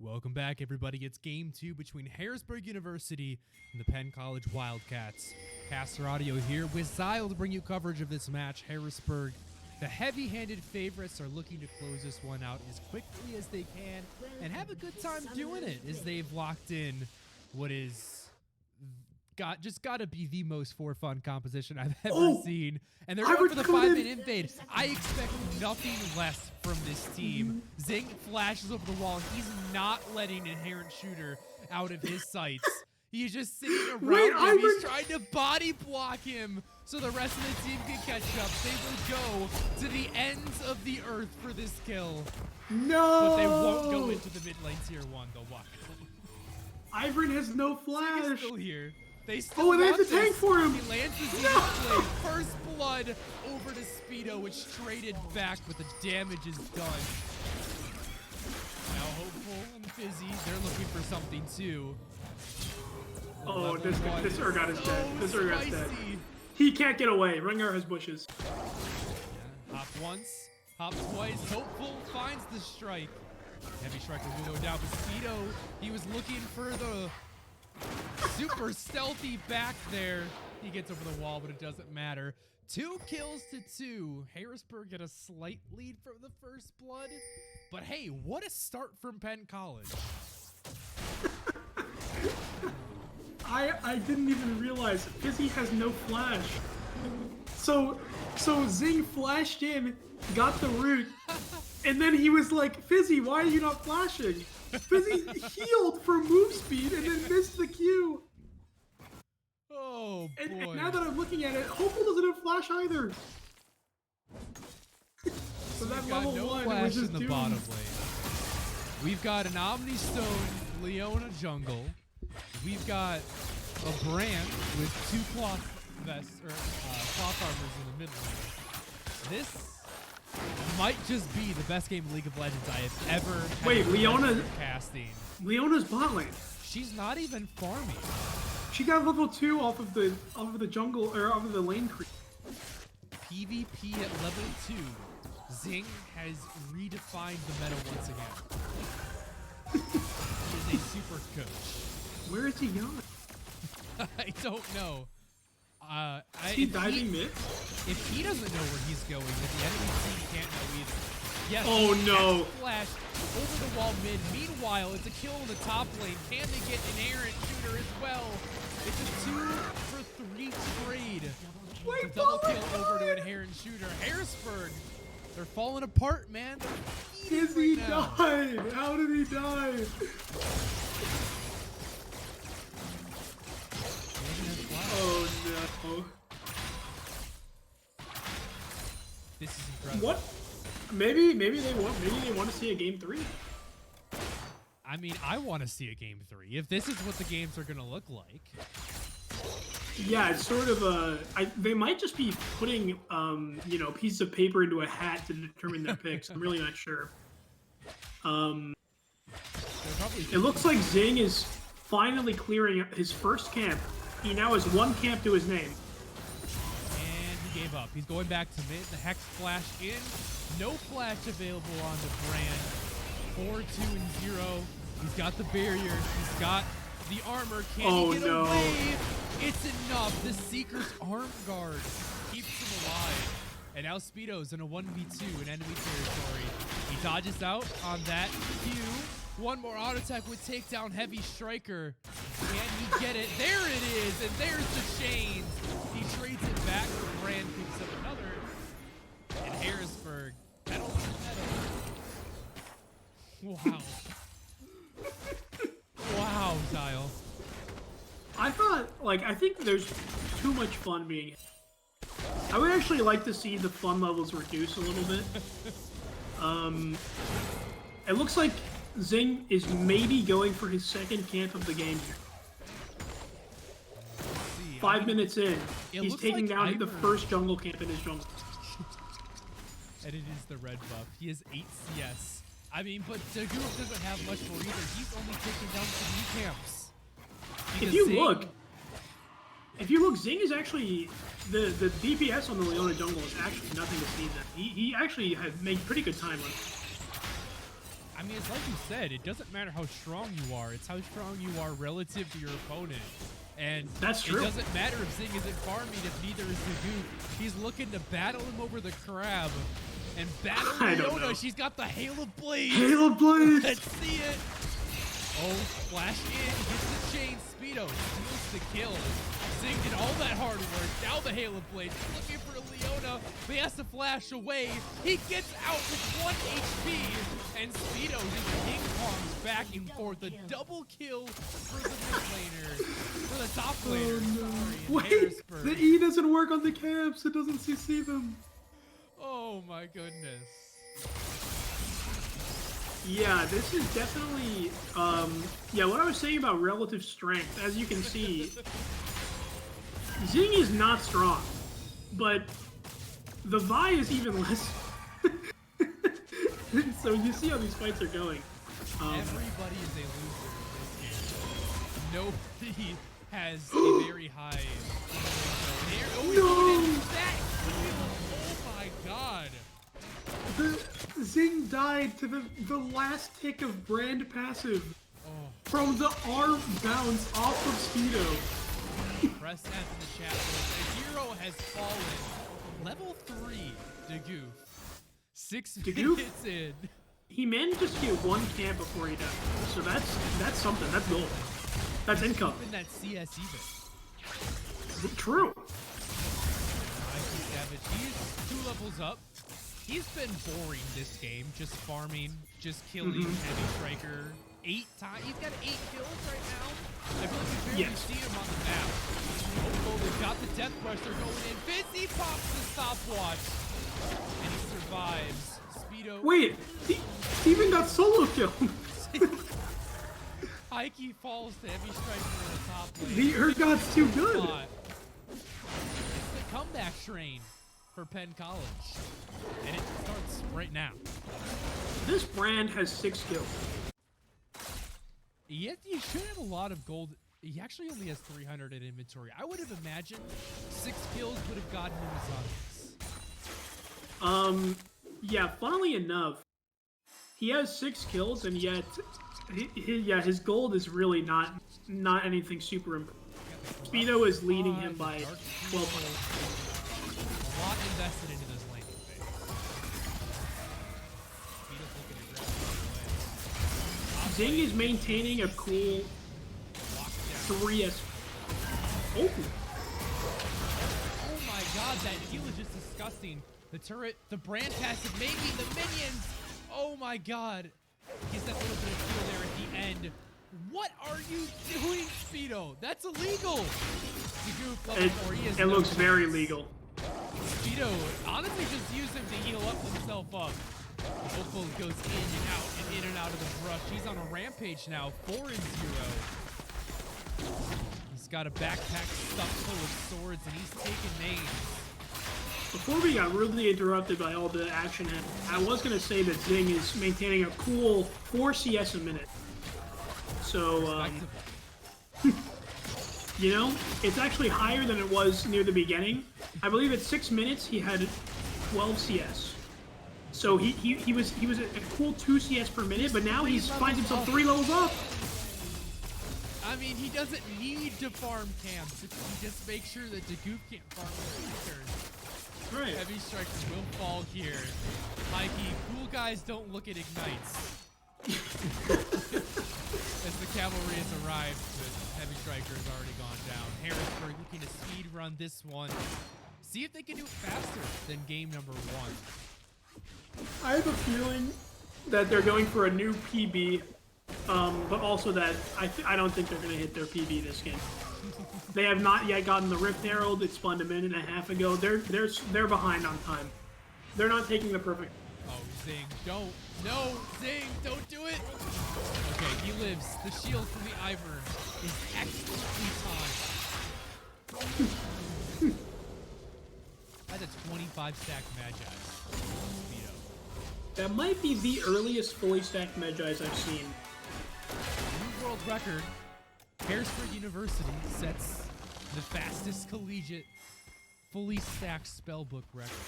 Welcome back, everybody. It's game 2 between Harrisburg University and the Penn College Wildcats. Caster Audio here with Zyle to bring you coverage of this match. Harrisburg, the heavy-handed favorites, are looking to close this one out as quickly as they can and have a good time doing it as they've locked in what is got to be the most for-fun composition I've ever seen. And they're going for the 5-minute invade. I expect nothing less from this team. Zing flashes over the wall. He's not letting Inherent Shooter out of his sights. He's just sitting around him. He's trying to body block him so the rest of the team can catch up. They will go to the ends of the earth for this kill. No! But they won't go into the mid lane tier 1. They'll walk out. Ivern has no flash. He's still here. They still and they have want the tank this. for him. He lands the Xenoblade. First blood over to Speedo, which traded back, but the damage is done. Now Hopeful and Fizzy, they're looking for something too. Oh, this Urgot is dead. This Urgot's dead. Spicy. He can't get away. Rengar has bushes. Yeah, hop once, hop twice. Hopeful finds the strike. Heavy Striker will go down, but Speedo, he was looking for the super stealthy back there. He gets over the wall, but it doesn't matter. 2 kills to 2. Harrisburg get a slight lead from the first blood. But hey, what a start from Penn College. I didn't even realize Fizzy has no flash. So Zing flashed in, got the root, and then he was like, Fizzy, why are you not flashing? Fizzy healed for move speed and then missed the Q. Oh boy. And now that I'm looking at it, Hopeful doesn't have flash either. So that We've got level no 1 flash was just in the doomed. bottom lane. We've got an Omni Stone Leona jungle. We've got a Brand with 2 cloth vests or cloth armors in the mid lane. This might just be the best game of League of Legends I have ever had. Wait, Leona casting. Leona's bot lane. She's not even farming. She got level 2 off of the jungle or off of the lane creep. PvP at level 2. Zing has redefined the meta once again. He is a super coach. he going? I don't know. Is he diving mid? If he doesn't know where he's going, then the enemy team can't know either. Yes. Oh, no. Flash over the wall mid. Meanwhile, it's a kill in the top lane. Can they get an errant shooter as well? It's a 2 for 3 trade. The double kill over to an errant shooter. Harrisburg, they're falling apart, man. Is he died? How did he die? Oh no. This is incredible. What? Maybe they want to see a game 3. I mean, I want to see a game 3. If this is what the games are gonna look like. Yeah, it's sort of a. They might just be putting, pieces of paper into a hat to determine their picks. I'm really not sure. It looks like Zing is finally clearing his first camp. He now has 1 camp to his name. And he gave up. He's going back to mid. The Hex flash in. No flash available on the Brand. 4-2-0. He's got the barrier. He's got the armor. Can he get away? It's enough. The Seeker's arm guard keeps him alive. And now Speedo's in a 1v2 in enemy territory. He dodges out on that Q. One more auto attack would take down Heavy Striker. Can he get it? There it is, and there's the chains. He trades it back. Brand picks up another. And Harrisburg, pedal to pedal. Wow. Wow, Dial. I think there's too much fun being. I would actually like to see the fun levels reduce a little bit. It looks like Zing is maybe going for his 2nd camp of the game here. 5 minutes in, he's taking down the first jungle camp in his jungle. And it is the red buff. He has 8 CS. I mean, but Dagoof doesn't have much more either. He's only taking down 3 camps. If you look, Zing is actually the DPS on the Leona jungle is actually nothing to sneeze at. He actually has made pretty good time on it. I mean, it's like you said, it doesn't matter how strong you are. It's how strong you are relative to your opponent. And that's true. It doesn't matter if Zing isn't farming if neither is Dagoof. He's looking to battle him over the crab. And battle Leona. She's got the Hail of Blade. Hail of Blade. Let's see it. Oh, flash in. Gets the chain. Speedo steals the kill. Zing did all that hard work. Now the Hail of Blade. Looking for Leona. But he has to flash away. He gets out with 1 HP. And Speedo just ping pongs back and forth. A double kill for the mid laner. For the top laner. Oh, no. Wait, the E doesn't work on the camps. It doesn't CC them. Oh my goodness. Yeah, this is definitely, what I was saying about relative strength, as you can see, Zing is not strong, but the Vi is even less. So you see how these fights are going. Everybody is a loser in this game. Nobody has a very high. No! Oh my god. The Zing died to the last tick of Brand passive from the arm bounce off of Speedo. Press F in the chat. The hero has fallen. Level 3, Dagoof. 6 minutes in. He managed to get 1 camp before he died. So that's something. That's gold. That's income. In that CS even. True. Savage. He's 2 levels up. He's been boring this game, just farming, just killing Heavy Striker 8 times. He's got 8 kills right now. I feel like we barely see him on the map. Oh, they've got the Death Crusher going in. Fizzy pops the stopwatch, and he survives. Speedo. Wait, he even got solo kill. Heike falls to Heavy Striker in the top lane. Her god's too good. It's the comeback train for Penn College, and it starts right now. This Brand has 6 kills. Yet he should have a lot of gold. He actually only has 300 in inventory. I would have imagined 6 kills would have gotten him his audience. Yeah, funnily enough, he has 6 kills, and yet, his gold is really not anything super important. Speedo is leading him by 12 points. A lot invested into this laning phase. Speedo's looking to grab it away. Zing is maintaining a cool 3S. Oh! Oh my god, that heal is just disgusting. The turret, the brand passive, maybe the minions. Oh my god. Gets that little bit of heal there at the end. What are you doing, Speedo? That's illegal. It looks very legal. Speedo honestly just used him to heal up himself up. Hopeful goes in and out of the brush. He's on a rampage now, 4-0. He's got a backpack stuffed full of swords, and he's taking names. Before we got rudely interrupted by all the action, I was going to say that Zing is maintaining a cool 4 CS a minute. So, you know, it's actually higher than it was near the beginning. I believe at 6 minutes he had 12 CS. So he was a cool 2 CS per minute, but now he finds himself 3 levels up. I mean, he doesn't need to farm camps. He just makes sure that Dagoof can't farm their turns. Right. Heavy strikers will fall here. Mikey, cool guys don't look at ignites. As the cavalry has arrived, the heavy striker has already gone down. Harrisburg looking to speed run this one. See if they can do it faster than game number 1. I have a feeling that they're going for a new PB, but also that I don't think they're going to hit their PB this game. They have not yet gotten the Rift Herald. It spawned a minute and a half ago. They're behind on time. They're not taking the perfect. Oh, Zing, don't. No, Zing, don't do it. Okay, he lives. The shield from the Ivern is excellently timed. That's a 25 stack Magi. Speedo. That might be the earliest fully stacked Magi's I've seen. New world record. Harrisburg University sets the fastest collegiate fully stacked spellbook record.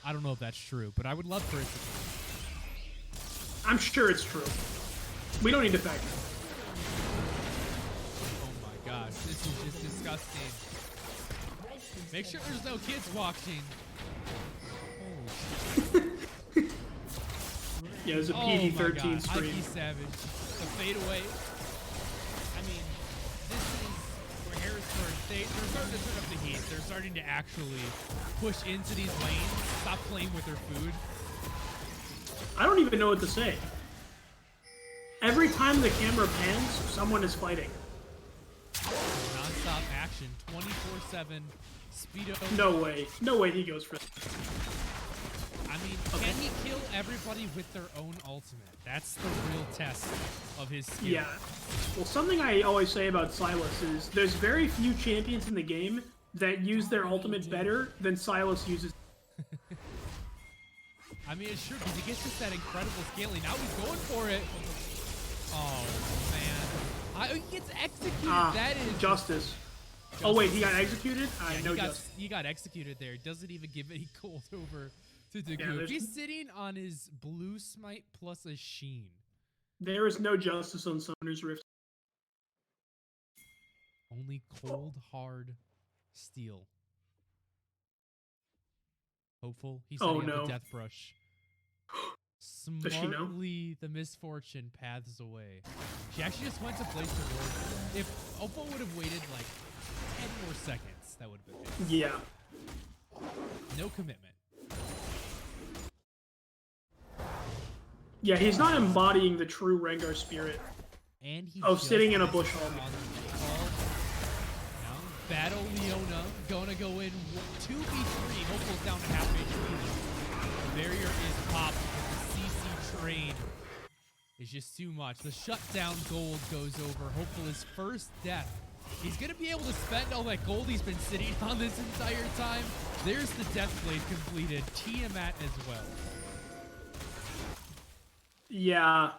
I don't know if that's true, but I would love for it to be. I'm sure it's true. We don't need to fact it. Oh my gosh, this is just disgusting. Make sure there's no kids watching. Yeah, there's a Oh PG-13 my God. screen. Ike Savage, the fadeaway. I mean, this is where Harrisburg, they're starting to turn up the heat. They're starting to actually push into these lanes, stop playing with their food. I don't even know what to say. Every time the camera pans, someone is fighting. Non-stop action, 24/7. Speedo. No way. No way he goes for that. I mean, can he kill everybody with their own ultimate? That's the real test of his skill. Yeah. Well, something I always say about Silas is there's very few champions in the game that use their ultimate better than Silas uses. I mean, it's true, because he gets just that incredible scaling. Now he's going for it. Oh, man. He gets executed. That is... Justice. Oh, wait, he got executed? Yeah, he got executed there. Doesn't even give any gold over to Dagoo. Yeah, He's sitting on his blue smite plus a sheen. There is no justice on Summoner's Rift. Only cold, hard steel. Hopeful. He's setting up the death brush. Smartly, the misfortune paths away. She actually just went to place her ward. If Oppo would have waited like 10 more seconds, that would have been it. Yeah. No commitment. Yeah, he's not embodying the true Rengar spirit. And he sitting in a bush hall. hall. Now, Battle Leona gonna go in 2v3. Hopeful's down to half HP. The barrier is popped because the CC train is just too much. The shutdown gold goes over. Hopeful his first death. He's gonna be able to spend all that gold he's been sitting on this entire time. There's the Death Blade completed. Tiamat as well. Yeah.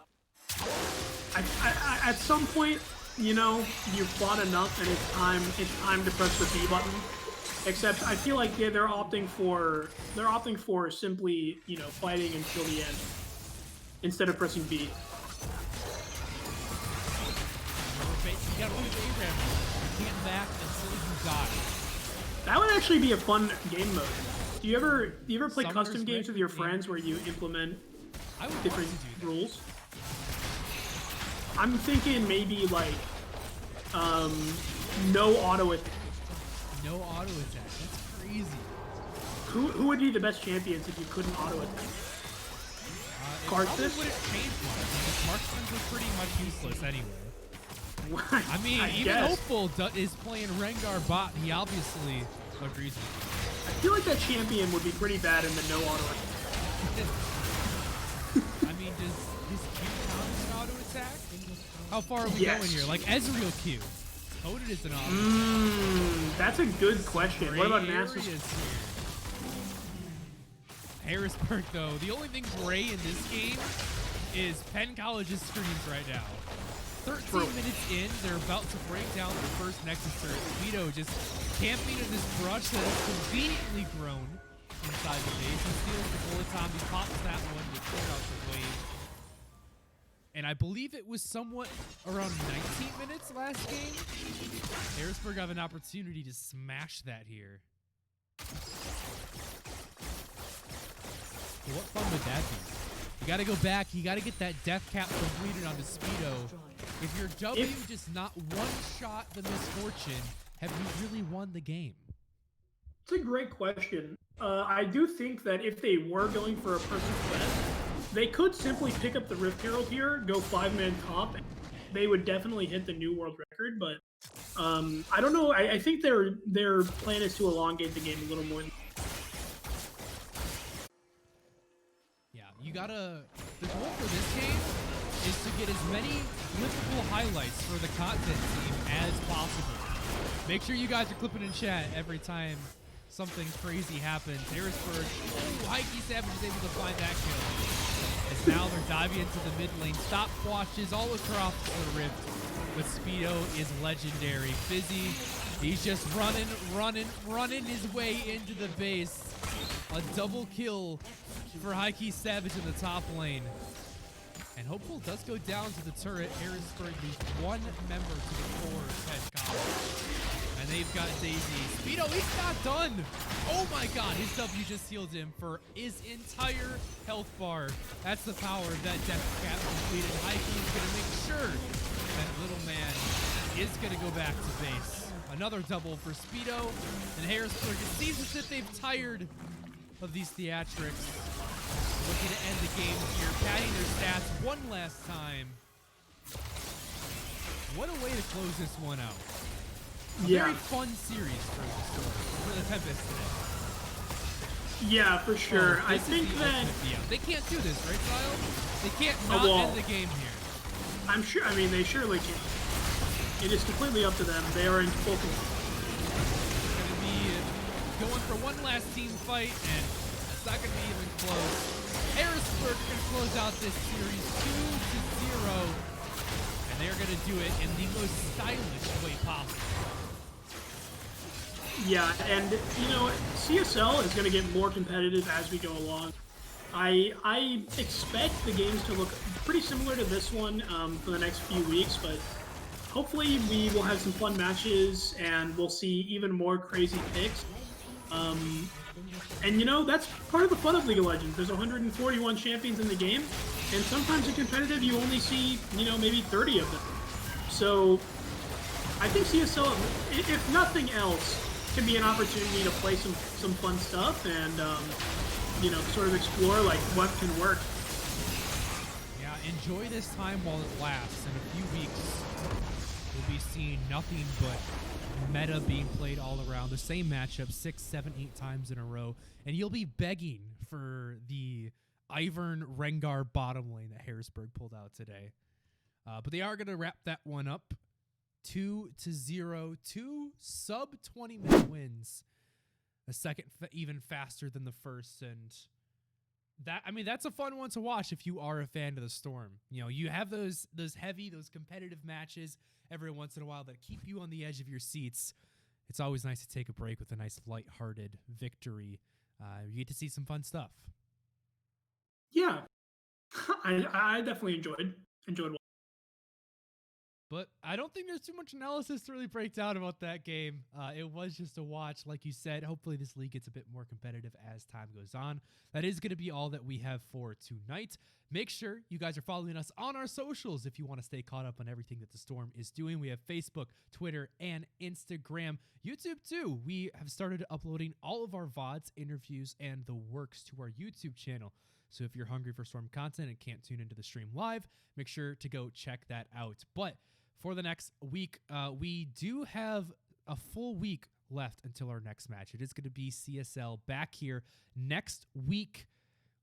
At some point, you know, you've fought enough and it's time to press the B button. Except I feel like they're opting for simply, you know, fighting until the end. instead of pressing B. You gotta lose Abraham. You can't back until you die. That would actually be a fun game mode. Do you ever play Summoner's custom games with Rift your game. friends where you implement I would different want to do that. rules? I'm thinking maybe like no auto attack. No auto attack. That's crazy. Who would be the best champions if you couldn't auto attack? It probably Karthus? wouldn't change much because Marksman's are pretty much useless anyway. I mean, even guess. Hopeful is playing Rengar bot. He obviously agrees with I feel like that champion would be pretty bad in the no auto attack. I mean, does his Q count as an auto attack? How far are we Yes. going here? Like Ezreal Q. Coded as an auto. That's a good question. What about Gray Nasus? areas here. Harrisburg, though, the only thing gray in this game is Penn College's screens right now. 13 minutes in, they're about to break down their first Nexus turret. Vito just camping in this brush that has conveniently grown inside the base. He steals the bullet time. He pops that one to clear out the wave. And I believe it was somewhat around 19 minutes last game. Harrisburg have an opportunity to smash that here. What fun would that be? You gotta go back. You gotta get that death cap completed onto Speedo. If your W just not one-shot the misfortune, have you really won the game? It's a great question. I do think that if they were going for a perfect best, they could simply pick up the Rift Herald here, go 5-man top. They would definitely hit the new world record, but I don't know. I think their plan is to elongate the game a little more. Yeah, you gotta. The goal for this game is to get as many clippable highlights for the content team as possible. Make sure you guys are clipping in chat every time something crazy happens. Harrisburg, Heike Savage is able to find that kill. As now they're diving into the mid lane. Stopwatches all across the Rift. But Speedo is legendary. Fizzy, he's just running his way into the base. A double kill for Heike Savage in the top lane. And Hopeful does go down to the turret. Harrisburg lose one member to the core of Penn College. And they've got Daisy. Speedo, he's not done. Oh my god, his W just healed him for his entire health bar. That's the power of that death cap completed. Heike is going to make sure that little man is going to go back to base. Another double for Speedo. And Harrisburg, it seems as if they've tired of these theatrics. Looking to end the game here, padding their stats one last time. What a way to close this one out. A very fun series for the Tempest today. Yeah, for sure. I This is think the that ultimate BM. They can't do this, right, Kyle? They can't A not wall. end the game here. I'm sure. I mean, they surely can. It is completely up to them. They are in full control. It's going to be going for one last team fight, and it's not going to be even close. Harrisburg are going to close out this series 2-0, and they're going to do it in the most stylish way possible. Yeah, and you know, CSL is going to get more competitive as we go along. I expect the games to look pretty similar to this one for the next few weeks, but hopefully we will have some fun matches and we'll see even more crazy picks. And you know, that's part of the fun of League of Legends. There's 141 champions in the game, and sometimes in competitive you only see, you know, maybe 30 of them. So I think CSL, if nothing else, can be an opportunity to play some fun stuff and you know, sort of explore like what can work. Yeah, enjoy this time while it lasts. In a few weeks, we'll be seeing nothing but meta being played all around. The same matchup 6, 7, 8 times in a row. And you'll be begging for the Ivern Rengar bottom lane that Harrisburg pulled out today. But they are going to wrap that one up. 2-0, 2 sub 20-minute wins. A second even faster than the first, and that, I mean, that's a fun one to watch if you are a fan of the Storm. You know, you have those competitive matches every once in a while that keep you on the edge of your seats. It's always nice to take a break with a nice lighthearted victory. You get to see some fun stuff. Yeah, I definitely enjoyed. But I don't think there's too much analysis to really break down about that game. It was just a watch, like you said. Hopefully this league gets a bit more competitive as time goes on. That is going to be all that we have for tonight. Make sure you guys are following us on our socials if you want to stay caught up on everything that the Storm is doing. We have Facebook, Twitter, and Instagram. YouTube too. We have started uploading all of our VODs, interviews, and the works to our YouTube channel. So if you're hungry for Storm content and can't tune into the stream live, make sure to go check that out. But for the next week, we do have a full week left until our next match. It is going to be CSL back here next week.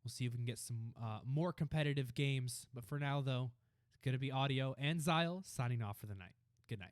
We'll see if we can get some more competitive games. But for now, though, it's going to be Audio and Zyle signing off for the night. Good night.